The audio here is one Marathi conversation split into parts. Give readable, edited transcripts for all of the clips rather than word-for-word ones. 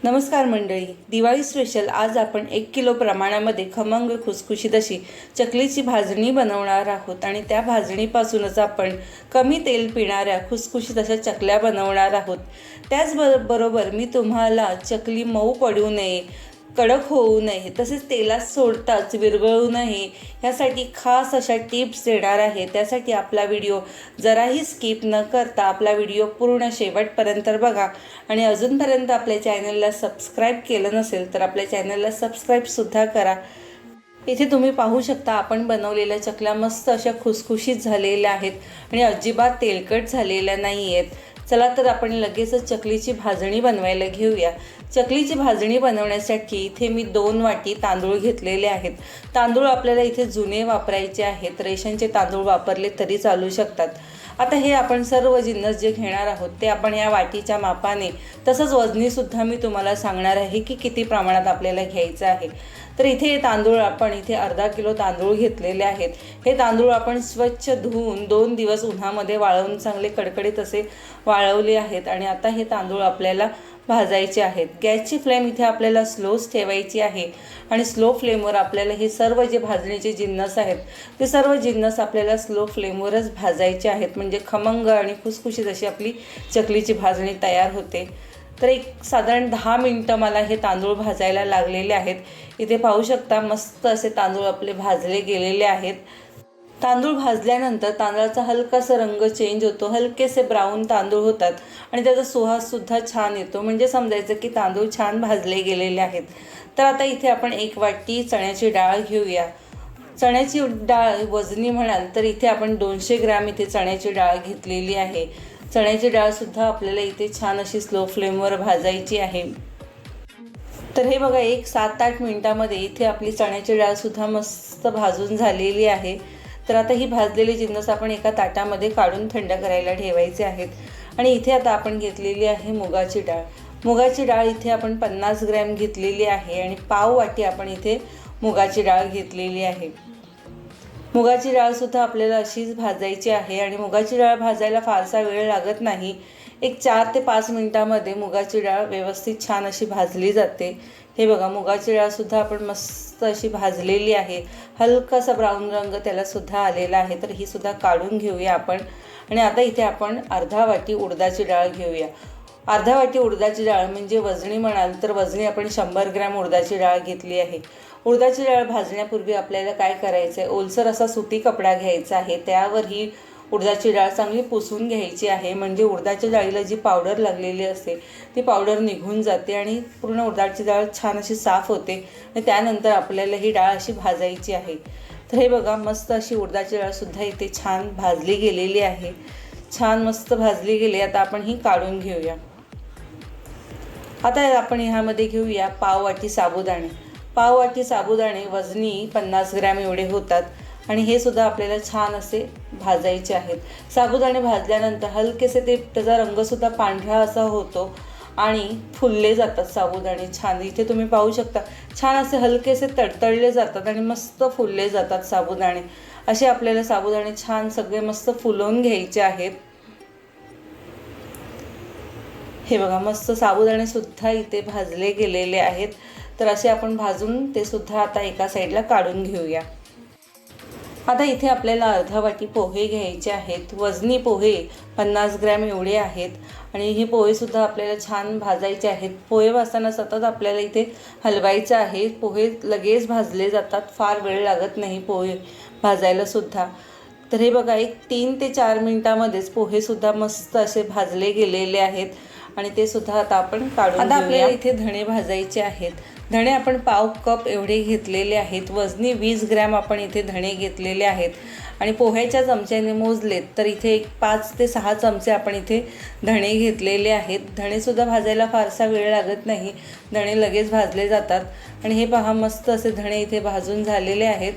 नमस्कार मंडळी, दिवाळी स्पेशल आज आपण 1 किलो प्रमाणामध्ये खमंग खुसखुशीत अशी चकलीची भाजणी बनवणार आहोत आणि त्या भाजणीपासूनच आपण कमी तेल पिणाऱ्या खुसखुशीत अशा चकल्या बनवणार आहोत। त्याचबरोबर मी तुम्हाला चकली मऊ पडू नये, कडक होऊ नये, तसेच तेलात सोडताच विरघळू नये यासाठी खास अशा टिप्स देणार आहे। त्यासाठी आपला व्हिडिओ जराही स्किप न करता आपला व्हिडिओ पूर्ण शेवटपर्यंत बघा आणि अजूनपर्यंत आपल्या चॅनलला सबस्क्राईब केलं नसेल तर आपल्या चॅनलला सबस्क्राईबसुद्धा करा। इथे तुम्ही पाहू शकता आपण बनवलेल्या चकल्या मस्त अशा खुसखुशीत झालेल्या आहेत आणि अजिबात तेलकट झालेल्या नाही आहेत। चला तर आपण लगेचच चकलीची भाजणी बनवायला घेऊया। चकलीची भाजणी बनवण्यासाठी इथे मी 2 वाटी तांदूळ घेतलेले आहेत। तांदूळ आपल्याला इथे जुने वापरायचे आहेत, रेशनचे तांदूळ वापरले तरी चालू शकतात। आता हे आपण सर्व जिन्नस जे घेणार आहोत ते आपण या वाटीच्या मापाने, तसंच वजनीसुद्धा मी तुम्हाला सांगणार आहे की किती प्रमाणात आपल्याला घ्यायचं आहे। तर इथे तांदूळ आपण इथे अर्धा किलो तांदूळ घेतलेले आहेत। हे तांदूळ आपण स्वच्छ धुवून 2 दिवस उन्हामध्ये वाळवून चांगले कडकडीत असे वाळवले आहेत आणि आता हे तांदूळ आपल्याला भाजायचे आहेत। गॅसची फ्लेम इथे आपल्याला स्लोच ठेवायची आहे आणि स्लो फ्लेमवर आपल्याला हे सर्व जे भाजणीचे जिन्नस आहेत ते सर्व जिन्नस आपल्याला स्लो फ्लेमवरच भाजायचे आहेत, म्हणजे खमंग आणि खुसखुशीत अशी आपली चकलीची भाजणी तयार होते। तर एक साधारण 10 मिनिटं मला हे तांदूळ भाजायला लागलेले आहेत। इथे पाहू शकता मस्त असे तांदूळ आपले भाजले गेलेले आहेत। तांदूळ भाजल्यानंतर तांदळाचा हलकासा रंग चेंज होतो, हलकेसे ब्राऊन तांदूळ होतात आणि त्याचा सुवाससुद्धा छान येतो, म्हणजे समजायचं की तांदूळ छान भाजले गेलेले आहेत। तर आता इथे आपण 1 वाटी चण्याची डाळ घेऊया। चण्याची डाळ वजनी म्हणाल तर इथे आपण 200 ग्रॅम इथे चण्याची डाळ घेतलेली आहे। चण्याची डाळसुद्धा आपल्याला इथे छान अशी स्लो फ्लेमवर भाजायची आहे। तर हे बघा 7-8 मिनिटामध्ये इथे आपली चण्याची डाळसुद्धा मस्त भाजून झालेली आहे। तर आता ही भाजलेली जिन्नस आपण एका ताटामध्ये काढून थंड करायला ठेवायचे आहेत आणि इथे आता आपण घेतलेली आहे मुगाची डाळ। मुगाची डाळ इथे आपण 50 ग्रॅम घेतलेली आहे आणि पाव वाटी आपण इथे मुगाची डाळ घेतलेली आहे। मुगाची डाळसुद्धा आपल्याला अशीच भाजायची आहे आणि मुगाची डाळ भाजायला फारसा वेळ लागत नाही। एक 4 ते 5 मिनिटामध्ये मुगाची डाळ व्यवस्थित छान अशी भाजली जाते। हे बघा मुगाची डाळसुद्धा आपण मस्त अशी भाजलेली आहे, हलकासा ब्राऊन रंग त्यालासुद्धा आलेला आहे। तर ही सुद्धा काढून घेऊया आपण आणि आता इथे आपण अर्धा वाटी उडदाची डाळ घेऊया। अर्धा वाटी उडदाची डाळ म्हणजे वजनी म्हणाल तर वजनी आपण 100 ग्रॅम उडदाची डाळ घेतली आहे। उडदाची डाळ भाजण्यापूर्वी आपल्याला काय करायचं आहे, ओलसर असा सुती कपडा घ्यायचा आहे, त्यावर ही उडदाची डाळ चांगली पुसून घ्यायची आहे, म्हणजे उडदाच्या डाळीला जी पावडर लागलेली असते ती पावडर निघून जाते आणि पूर्ण उडदाची डाळ छान अशी साफ होते आणि त्यानंतर आपल्याला ही डाळ अशी भाजायची आहे। तर हे बघा मस्त अशी उडदाची डाळसुद्धा इथे छान भाजली गेलेली आहे, छान मस्त भाजली गेली। आता आपण ही काढून घेऊया। आता आपण ह्यामध्ये घेऊया पाव वाटी साबुदाणे। पाव वाटी साबुदाणे वजनी 50 ग्रॅम एवढे होतात आणि हे सुद्धा आपल्याला छान असे भाजायचे आहेत। साबुदाणे भाजल्यानंतर हलकेसे त्याचा रंगसुद्धा पांढरा असा होतो आणि फुलले जातात साबुदाणे छान। इथे तुम्ही पाहू शकता छान असे हलकेसे तडतडले जातात आणि मस्त फुलले जातात साबुदाणे। असे आपल्याला साबुदाणे छान सगळे मस्त फुलवून घ्यायचे आहेत। हे बघा मस्त साबुदाणे सुद्धा इथे भाजले गेलेले आहेत। तर असे आपण भाजून ते सुद्धा आता एका साईडला काढून घेऊया। आता इथे आपल्याला अर्धा वाटी पोहे घ्यायचे आहेत। वजनी पोहे 50 ग्रॅम एवढे आहेत आणि हे पोहेसुद्धा आपल्याला छान भाजायचे आहेत। पोहे भाजताना सतत आपल्याला इथे हलवायचं आहे, पोहे लगेच भाजले जातात, फार वेळ लागत नाही पोहे भाजायला सुद्धा। तर हे बघा 3 ते 4 मिनिटामध्येच पोहेसुद्धा मस्त असे भाजले गेलेले आहेत आणि ते सुद्धा आता आपण काढून घेऊया। आता आपल्याला इथे धणे भाजायचे आहेत। धणे आपण पाव कप एवढे घेतलेले आहेत। वजनी 20 ग्रॅम आपण इथे धणे घेतलेले आहेत आणि पोह्याच्या चमच्याने मोजलेत तर इथे 5 ते 6 चमचे आपण इथे धणे घेतलेले आहेत। धणेसुद्धा भाजायला फारसा वेळ लागत नाही, धणे लगेच भाजले जातात आणि हे पहा मस्त असे धणे इथे भाजून झालेले आहेत,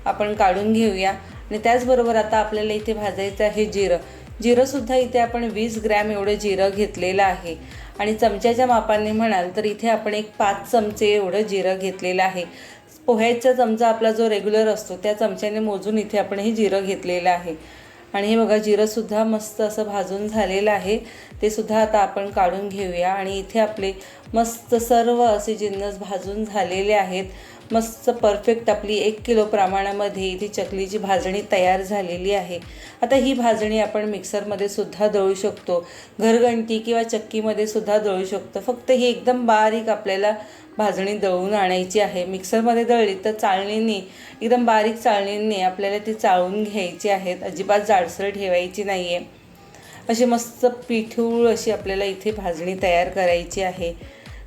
आपण काढून घेऊया। आणि त्याचबरोबर आता आपल्याला इथे भाजायचं आहे जिरं। जिरंसुद्धा इथे आपण 20 ग्रॅम एवढं जिरं घेतलेलं आहे आणि चमच्याच्या मापाने म्हणाल तर इथे आपण 5 चमचे एवढं जिरं घेतलेलं आहे। पोह्याचा चमचा आपला जो रेग्युलर असतो त्या चमच्याने मोजून इथे आपण हे जिरं घेतलेलं आहे आणि हे बघा जिरंसुद्धा मस्त असं भाजून झालेलं आहे, ते सुद्धा आता आपण काढून घेऊया। आणि इथे आपले मस्त सर्व असे जिन्नस भाजून झालेले आहेत. मस्त परफेक्ट आपली 1 किलो प्रमाणामध्ये इथे चकलीची भाजणी तयार झालेली आहे. आता ही भाजणी आपण मिक्सरमध्ये सुद्धा दळू शकतो, घरघंटी किंवा चक्कीमध्ये सुद्धा दळू शकतो. फक्त ही एकदम बारीक आपल्याला भाजणी दळून आणायची आहे. मिक्सरमध्ये दळली तर चाळणीने एकदम बारीक चाळणीने आपल्याला ती चाळून घ्यायची आहेत. अजिबात जाडसर ठेवायची नाही आहे. अशी मस्त पिठूळ अशी आपल्याला इथे भाजणी तयार करायची आहे.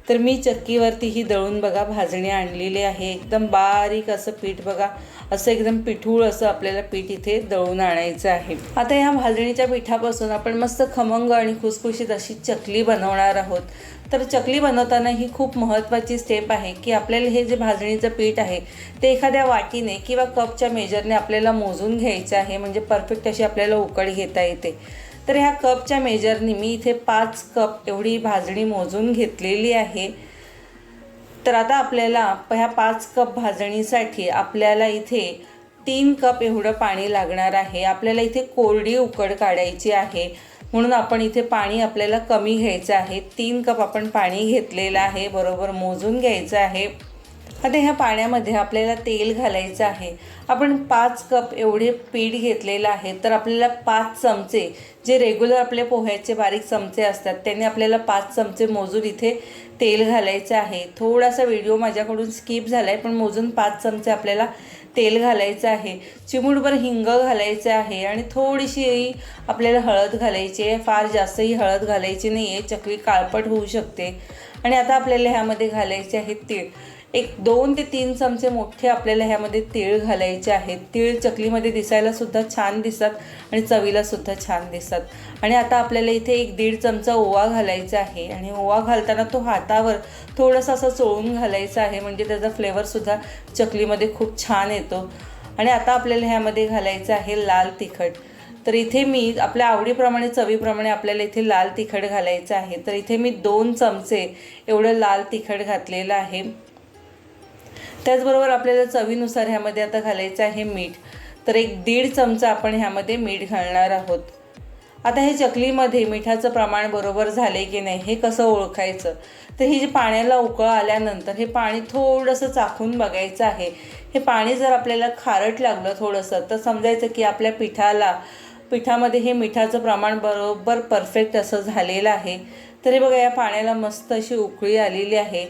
तर मी चक्कीवरती ही दळून बघा भाजणी आणलेली आहे. एकदम बारीक असं पीठ बघा, असं एकदम पिठूळ असं आपल्याला पीठ इथे दळून आणायचं आहे. आता ह्या भाजणीच्या पिठापासून आपण मस्त खमंग आणि खुसखुशीत अशी चकली बनवणार आहोत. तर चकली बनवताना ही खूप महत्त्वाची स्टेप आहे की आपल्याला हे जे भाजणीचं पीठ आहे ते एखाद्या वाटीने किंवा कपच्या मेजरने आपल्याला मोजून घ्यायचं आहे, म्हणजे परफेक्ट अशी आपल्याला उकळ घेता येते. तर ह्या कपच्या मेजरने मी इथे 5 कप एवढी भाजणी मोजून घेतलेली आहे. तर आता आपल्याला ह्या 5 कप भाजणीसाठी आपल्याला इथे 3 कप एवढं पाणी लागणार आहे. आपल्याला इथे कोरडी उकड काढायची आहे, म्हणून आपण इथे पाणी आपल्याला कमी घ्यायचं आहे. 3 कप आपण पाणी घेतलेलं आहे, बरोबर मोजून घ्यायचं आहे. आता ह्या पाण्यामध्ये आपल्याला तेल घालायचं आहे. आपण 5 कप एवढे पीठ घेतलेलं आहे, तर आपल्याला 5 चमचे जे रेग्युलर आपले पोह्याचे बारीक चमचे असतात त्याने आपल्याला 5 चमचे मोजून इथे तेल घालायचं आहे. थोडासा व्हिडिओ माझ्याकडून स्किप झाला आहे, पण मोजून 5 चमचे आपल्याला तेल घालायचं आहे. चिमूटभर हिंग घालायचं आहे आणि थोडीशी आपल्याला हळद घालायची आहे. फार जास्तही हळद घालायची नाही आहे, चकली काळपट होऊ शकते. आणि आता आपल्याला ह्यामध्ये घालायचे आहेत तीळ. एक 2 ते 3 चमचे मोठे आपल्याला ह्यामध्ये तीळ घालायचे आहेत. तीळ चकलीमध्ये दिसायला सुद्धा छान दिसतात आणि चवीला सुद्धा छान दिसतात. आणि आता आपल्याला इथे 1-1.5 चमचा ओवा घालायचा आहे आणि ओवा घालताना तो हातावर थोडासा असं चोळून घालायचा आहे, म्हणजे त्याचा फ्लेवरसुद्धा चकलीमध्ये खूप छान येतो. आणि आता आपल्याला ह्यामध्ये घालायचं आहे लाल तिखट. तर इथे मी आपल्या आवडीप्रमाणे चवीप्रमाणे आपल्याला इथे लाल तिखट घालायचं आहे. तर इथे मी 2 चमचे एवढं लाल तिखट घातलेलं आहे. त्याचबरोबर आपल्याला चवीनुसार ह्यामध्ये आता घालायचं आहे मीठ. तर 1-1.5 चमचा आपण ह्यामध्ये मीठ घालणार आहोत. आता हे चकलीमध्ये मिठाचं प्रमाण बरोबर झाले की नाही हे कसं ओळखायचं, तर ही जी पाण्याला उकळ आल्यानंतर हे पाणी थोडंसं चाखून बघायचं आहे. हे पाणी जर आपल्याला खारट लागलं थोडंसं तर समजायचं की आपल्या पिठामध्ये हे मिठाचं प्रमाण बरोबर परफेक्ट असं झालेलं आहे. तर हे बघा, या पाण्याला मस्त अशी उकळी आलेली आहे.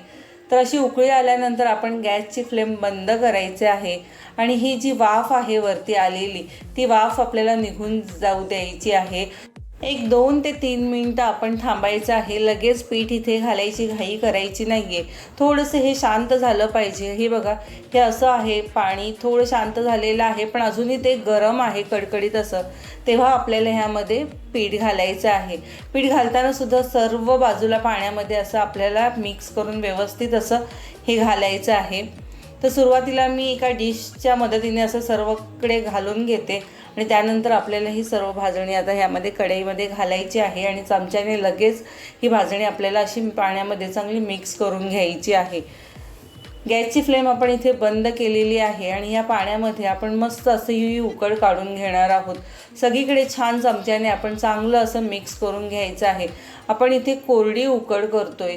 तर अशी उकळी आल्यानंतर आपण गॅसची फ्लेम बंद करायची आहे आणि ही जी वाफ आहे वरती आलेली ती वाफ आपल्याला निघून जाऊ द्यायची आहे. 1-2 ते 3 मिनटं आपण थांबायचं आहे. लगेच पीठ इथे घालायची घाई करायची नाही आहे. थोडंसं हे शांत झालं पाहिजे. हे बघा, हे असं आहे, पाणी थोडं शांत झालेलं आहे पण अजूनही ते गरम आहे कडकडीत असं. तेव्हा आपल्याला ह्यामध्ये पीठ घालायचं आहे. पीठ घालताना सुद्धा सर्व बाजूला पाण्यामध्ये असं आपल्याला मिक्स करून व्यवस्थित असं हे घालायचं आहे. तर सुरुवातीला मी एका डिशच्या मदतीने असं सर्वकडे घालून घेते आणि त्यानंतर आपल्याला ही सर्व भाजणी आता ह्यामध्ये कढईमध्ये घालायची आहे आणि चमच्याने लगेच ही भाजणी आपल्याला अशी पाण्यामध्ये चांगली मिक्स करून घ्यायची आहे. गॅसची फ्लेम आपण इथे बंद केलेली आहे आणि या पाण्यामध्ये आपण मस्त असं ही उकड काढून घेणार आहोत. सगळीकडे छान चमच्याने आपण चांगलं असं मिक्स करून घ्यायचं आहे. आपण इथे कोरडी उकड करतोय.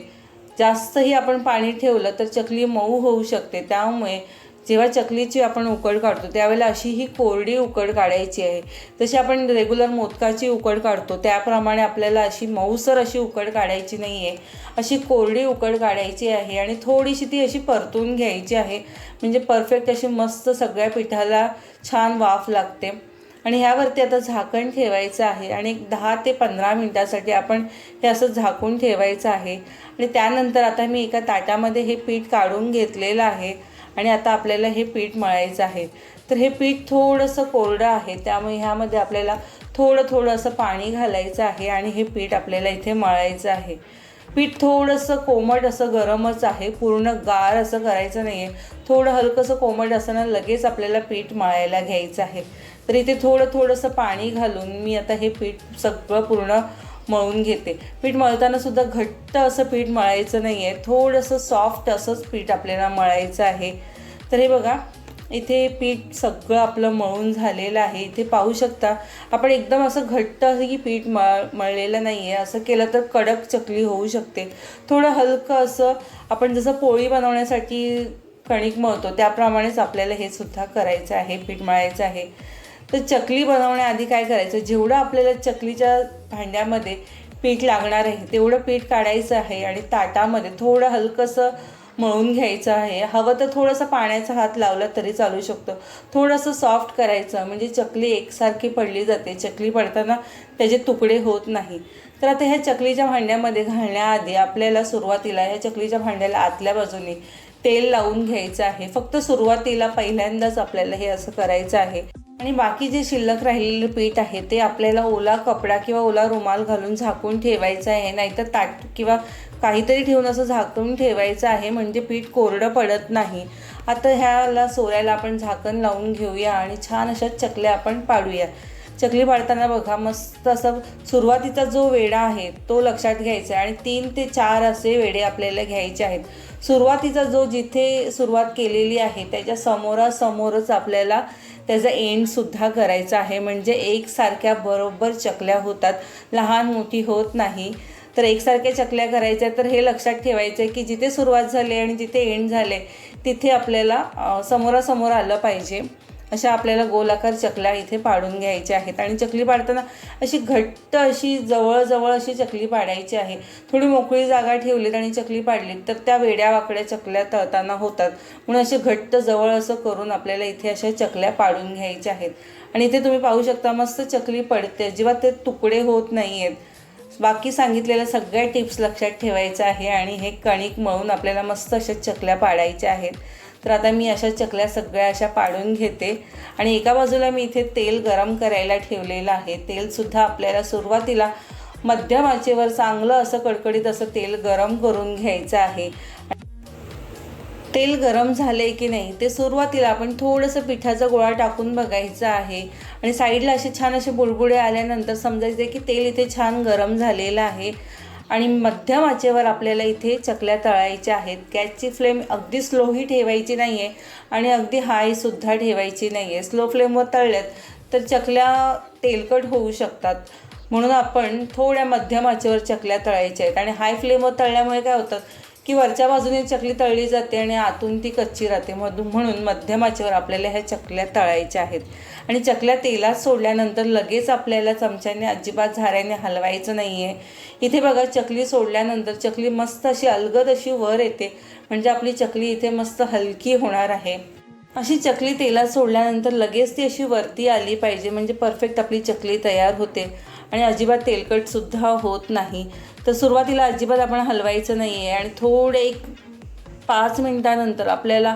जास्तही आपण पाणी ठेवलं तर चकली मऊ होऊ शकते. त्यामुळे जेव्हा चकलीची आपण उकड काढतो त्यावेळेला अशी ही कोरडी उकड काढायची आहे. जशी आपण रेग्युलर मोदकाची उकड काढतो त्याप्रमाणे आपल्याला अशी मऊसर अशी उकड काढायची नाही आहे. अशी कोरडी उकड काढायची आहे आणि थोडीशी ती अशी परतून घ्यायची आहे, म्हणजे परफेक्ट अशी मस्त सगळ्या पिठाला छान वाफ लागते. आणि ह्यावरती आता झाकण ठेवायचं आहे आणि 10 ते 15 मिनटासाठी आपण हे असं झाकून ठेवायचं आहे. आणि त्यानंतर आता मी एका ताटामध्ये हे पीठ काढून घेतलेलं आहे आणि आता आपल्याला हे पीठ मळायचं आहे. तर हे पीठ थोडंसं कोरडं आहे त्यामुळे ह्यामध्ये आपल्याला थोडं असं पाणी घालायचं आहे आणि हे पीठ आपल्याला इथे मळायचं आहे. पीठ थोडंसं कोमट असं गरमच आहे, पूर्ण गार असं करायचं नाही आहे. थोडं हलकंसं कोमट असताना लगेच आपल्याला पीठ मळायला घ्यायचं आहे. तर इथे थोडंसं पाणी घालून मी आता हे पीठ सगळं पूर्ण मळून घेते. पीठ मळताना सुद्धा घट्ट असं पीठ मळायचं नाही आहे, थोडंसं सॉफ्ट असंच पीठ आपल्याला मळायचं आहे. तर हे बघा, इथे पीठ सगळं आपलं मळून झालेलं आहे। इथे पाहू शकता आपण एकदम असं घट्ट ही पीठ मळलेलं नाही आहे। असं केलं तर कडक चकली होऊ शकते। थोडं हलकं असं आपण जसं पोळी बनवण्यासाठी कणिक मळतो त्याप्रमाणेच आपल्याला हे सुद्धा करायचं आहे, पीठ मळायचं आहे। तर चकली बनवण्याआधी काय करायचं, जेवढं आपल्याला चकलीच्या भांड्यामध्ये पीठ लागणार आहे तेवढं पीठ काढायचं आहे आणि ताटामध्ये थोडं हलकंसं मळून घ्यायचं आहे। हवं तर थोडंसं पाण्याचा हात लावला तरी चालू शकतो। थोडंसं सॉफ्ट करायचं म्हणजे चकली एकसारखी पडली जाते, चकली पडताना त्याचे तुकडे होत नाही। तर आता ह्या चकलीच्या भांड्यामध्ये घालण्याआधी आपल्याला सुरुवातीला ह्या चकलीच्या भांड्याला आतल्या बाजूने तेल लावून घ्यायचं आहे। फक्त सुरुवातीला पहिल्यांदाच आपल्याला हे असं करायचं आहे। आणि बाकी जे शिल्लक राहिलेले पीठ आहे ते आपल्याला ओला कपडा किंवा ओला रुमाल घालून झाकून ठेवायचं आहे, नाहीतर ताट किंवा काहीतरी ठेवून असं झाकून ठेवायचं आहे, म्हणजे पीठ कोरडं पडत नाही। आता ह्याला सोऱ्याला आपण झाकण लावून घेऊया आणि छान अशा चकल्या आपण पाडूया। चकली पाडताना बघा मस्त असं सुरुवातीचा जो वेढा आहे तो लक्षात घ्यायचा आहे आणि 3 ते 4 असे वेढे आपल्याला घ्यायचे आहेत। सुरुवातीचा जो जिथे सुरुवात केलेली आहे त्याच्या समोरासमोरच आपल्याला त्याचा एंडसुद्धा करायचा आहे, म्हणजे एकसारख्या बरोबर चकल्या होतात, लहान मोठी होत नाही। तर एकसारख्या चकल्या करायच्या। तर हे लक्षात ठेवायचं आहे की जिथे सुरुवात झाली आणि जिथे एंड झाले तिथे आपल्याला समोरासमोर आलं पाहिजे। अशा आपल्याला गोलाकार चकल्या इथे पाडून घ्यायच्या आहेत आणि चकली पाडताना अशी घट्ट अशी जवळ अशी चकली पाडायची आहे। थोडी मोकळी जागा ठेवलीत आणि चकली पाडलीत तर त्या वेड्या वाकड्या चकल्या तळताना होतात, म्हणून अशी घट्ट जवळ असं करून आपल्याला इथे अशा चकल्या पाडून घ्यायच्या आहेत। आणि इथे तुम्ही पाहू शकता मस्त चकली पडते, अजिबात ते तुकडे होत नाही आहेत। बाकी सांगितलेल्या सगळ्या टिप्स लक्षात ठेवायचं आहे आणि हे कणिक मळून आपल्याला मस्त अशा चकल्या पाडायच्या आहेत। तर आता मी अशा चकल्या सगळ्या अशा पाडून घेते आणि एका बाजूला मी इथे तेल गरम करायला ठेवलेलं आहे। तेलसुद्धा आपल्याला सुरुवातीला मध्यम आचेवर चांगलं असं कडकडीत असं तेल गरम करून घ्यायचं आहे। तेल गरम झाले की नाही ते सुरुवातीला आपण थोडंसं पिठाचा गोळा टाकून बघायचं आहे आणि साईडला असे छान असे बुडबुडे आल्यानंतर समजायचे की तेल इथे छान गरम झालेलं आहे आणि मध्यम आचेवर आपल्याला इथे चकल्या तळायच्या आहेत। गॅसची फ्लेम अगदी स्लोही ठेवायची नाही आहे आणि अगदी हायसुद्धा ठेवायची नाही आहे। स्लो फ्लेमवर तळल्यात तर चकल्या तेलकट होऊ शकतात, म्हणून आपण थोड्या मध्यम आचेवर चकल्या तळायच्या आहेत। आणि हाय फ्लेमवर तळल्यामुळे काय होतं की वरच्या बाजूने चकली तळली जाते आणि आतून ती कच्ची राहते, म्हणून मध्यम आचेवर आपल्याला ह्या चकल्या तळायच्या आहेत। आणि चकल्या तेलात सोडल्यानंतर लगेच आपल्याला चमच्याने अजिबात झाऱ्याने हलवायचं नाही आहे। इथे बघा चकली सोडल्यानंतर चकली मस्त अशी अलगद अशी वर येते, म्हणजे आपली चकली इथे मस्त हलकी होणार आहे। अशी चकली तेलात सोडल्यानंतर लगेच ती अशी वरती आली पाहिजे, म्हणजे परफेक्ट आपली चकली तयार होते आणि अजिबात तेलकटसुद्धा होत नाही। तर सुरुवातीला अजिबात आपण हलवायचं नाही आहे आणि थोडे एक 5 मिनिटानंतर आपल्याला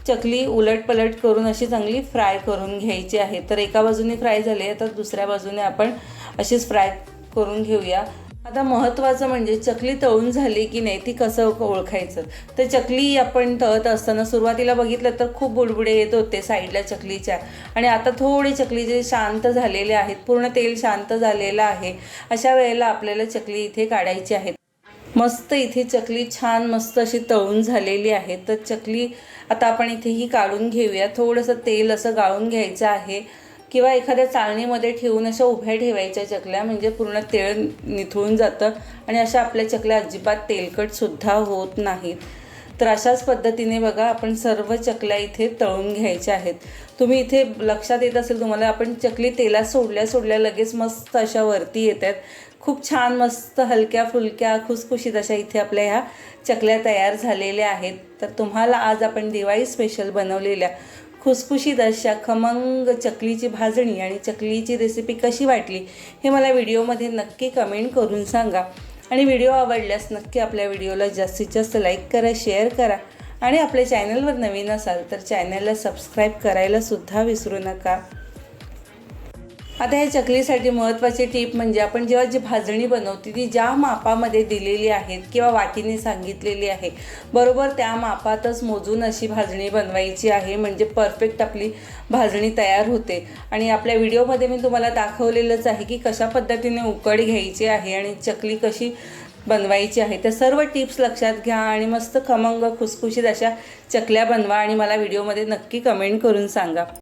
चकली उलटपलट करून अशी चांगली फ्राय करून घ्यायची आहे। तर एका बाजूने फ्राय झाली तर दुसऱ्या बाजूने आपण अशीच फ्राय करून घेऊया। आता महत्त्वाचं म्हणजे चकली तळून झाली की नाही ती कसं ओळखायचं। तर चकली आपण तळत असताना सुरुवातीला बघितलं तर खूप बुडबुडे येत होते साईडला चकलीच्या, आणि आता थोडे चकली जे शांत झालेले आहेत, पूर्ण तेल शांत झालेलं आहे, अशा वेळेला आपल्याला चकली इथे काढायची आहे। मस्त इथे चकली छान मस्त अशी तळून झालेली आहे। तर चकली आता आपण इथे ही काढून घेऊया। थोडंसं तेल असं गाळून घ्यायचं आहे किंवा एखाद्या चाळणीमध्ये ठेवून अशा उभ्या ठेवायच्या चकल्या, म्हणजे पूर्ण तेल निथळून जातं आणि अशा आपल्या चकल्या अजिबात तेलकटसुद्धा होत नाहीत। तर अशाच पद्धतीने बघा आपण सर्व चकल्या इथे तळून घ्यायच्या आहेत। तुम्ही इथे लक्षात येत असेल तुम्हाला, आपण चकली तेलात सोडल्या लगेच मस्त अशा वरती येतात, खूप छान मस्त हलक्या फुलक्या खुसखुशीत अशा इथे आपल्या ह्या चकल्या तयार झालेल्या आहेत। तर तुम्हाला आज आपण दिवाळी स्पेशल बनवलेल्या खुसखुशीत अशा खमंग चकलीची भाजणी आणि चकलीची रेसिपी कशी वाटली हे मला व्हिडिओमध्ये नक्की कमेंट करून सांगा। आणि व्हिडिओ आवडल्यास नक्की आपल्या व्हिडिओला जास्तीत जास्त लाईक करा, शेअर करा आणि आपल्या चॅनलवर नवीन असाल तर चॅनलला सबस्क्राईब करायला सुद्धा विसरू नका। आता या चकलीसाठी महत्त्वाची टीप म्हणजे आपण जेव्हा जी भाजणी बनवते ती ज्या मापामध्ये दिलेली आहेत किंवा वाटीने सांगितलेली आहे बरोबर त्या मापातच मोजून अशी भाजणी बनवायची आहे, म्हणजे परफेक्ट आपली भाजणी तयार होते। आणि आपल्या व्हिडिओमध्ये मी तुम्हाला दाखवलेलंच आहे की कशा पद्धतीने उकड घ्यायची आहे आणि चकली कशी बनवायची आहे. त्या सर्व टिप्स लक्षात घ्या आणि मस्त खमंग खुसखुशीत अशा चकल्या बनवा आणि मला व्हिडिओमध्ये नक्की कमेंट करून सांगा.